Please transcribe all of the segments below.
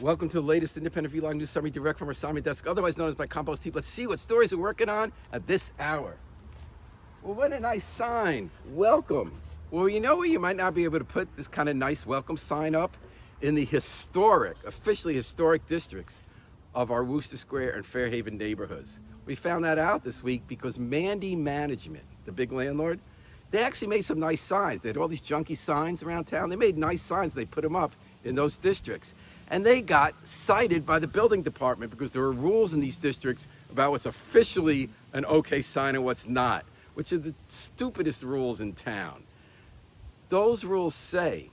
Welcome to the latest independent vlog news summary direct from our summary desk, otherwise known as my Compost Heap. Let's see what stories we're working on at this hour. Well, what a nice sign. Welcome. Well, you know where you might not be able to put this kind of nice welcome sign up? In the officially historic districts of our Worcester Square and Fairhaven neighborhoods. We found that out this week because Mandy Management, the big landlord, they actually made some nice signs. They had all these junky signs around town. They made nice signs. They put them up in those districts. And they got cited by the building department because there were rules in these districts about what's officially an okay sign and what's not, which are the stupidest rules in town. Those rules say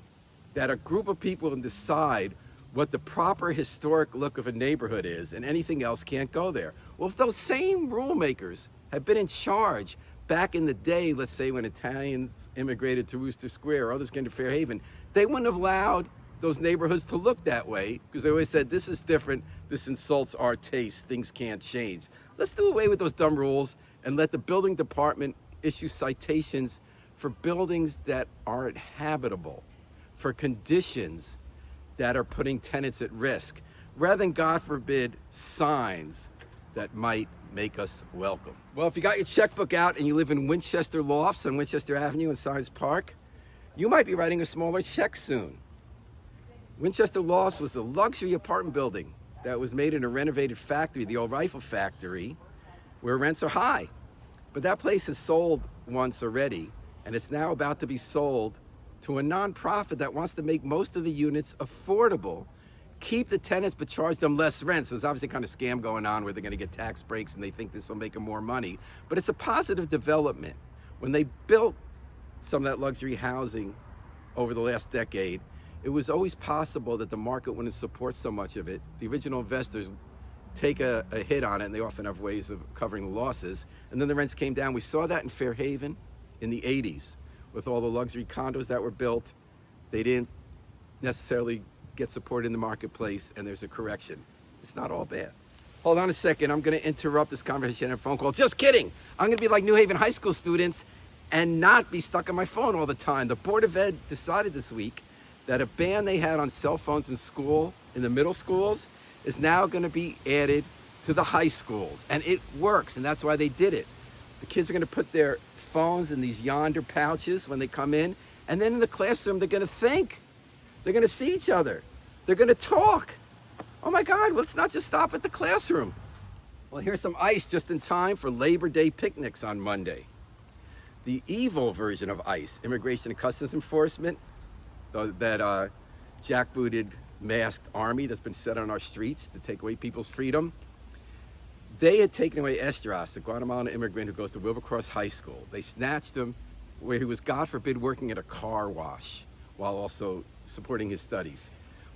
that a group of people can decide what the proper historic look of a neighborhood is and anything else can't go there. Well, if those same rule makers had been in charge back in the day, let's say when Italians immigrated to Worcester Square or others came to Fairhaven, they wouldn't have allowed those neighborhoods to look that way because they always said, this is different, this insults our taste, things can't change. Let's do away with those dumb rules and let the building department issue citations for buildings that aren't habitable, for conditions that are putting tenants at risk, rather than, God forbid, signs that might make us welcome. Well, if you got your checkbook out and you live in Winchester Lofts on Winchester Avenue in Science Park, you might be writing a smaller check soon. Winchester Lofts was a luxury apartment building that was made in a renovated factory, the old rifle factory, where rents are high. But that place has sold once already, and it's now about to be sold to a nonprofit that wants to make most of the units affordable, keep the tenants but charge them less rent. So there's obviously kind of scam going on where they're going to get tax breaks and they think this will make them more money. But it's a positive development. When they built some of that luxury housing over the last decade, it was always possible that the market wouldn't support so much of it. The original investors take a hit on it, and they often have ways of covering the losses. And then the rents came down. We saw that in Fairhaven in the 80s with all the luxury condos that were built. They didn't necessarily get support in the marketplace, and there's a correction. It's not all bad. Hold on a second. I'm going to interrupt this conversation and a phone call. Just kidding. I'm going to be like New Haven high school students and not be stuck on my phone all the time. The Board of Ed decided this week that a ban they had on cell phones in school, in the middle schools, is now going to be added to the high schools. And it works, and that's why they did it. The kids are going to put their phones in these yonder pouches when they come in, and then in the classroom they're going to think. They're going to see each other. They're going to talk. Oh my God, let's not just stop at the classroom. Well, here's some ice just in time for Labor Day picnics on Monday. The evil version of ICE, Immigration and Customs Enforcement, that jackbooted masked army that's been set on our streets to take away people's freedom. They had taken away Estras, a Guatemalan immigrant who goes to Wilbercross High School. They snatched him where he was, God forbid, working at a car wash while also supporting his studies.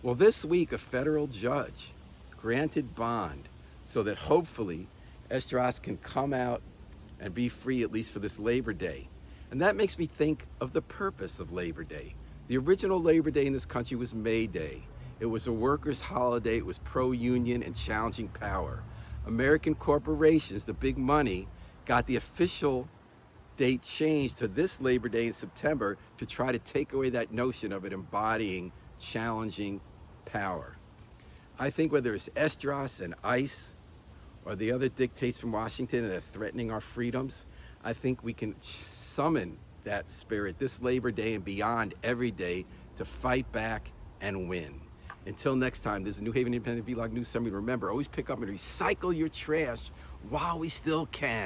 Well, this week, a federal judge granted bond so that hopefully Estras can come out and be free, at least for this Labor Day. And that makes me think of the purpose of Labor Day. The original Labor Day in this country was May Day. It was a workers' holiday. It was pro-union and challenging power. American corporations, the big money, got the official date changed to this Labor Day in September to try to take away that notion of it embodying challenging power. I think whether it's Estras and ICE or the other dictates from Washington that are threatening our freedoms, I think we can summon that spirit this Labor Day and beyond every day to fight back and win. Until next time, this is a New Haven Independent Vlog News Summary. Remember, always pick up and recycle your trash while we still can.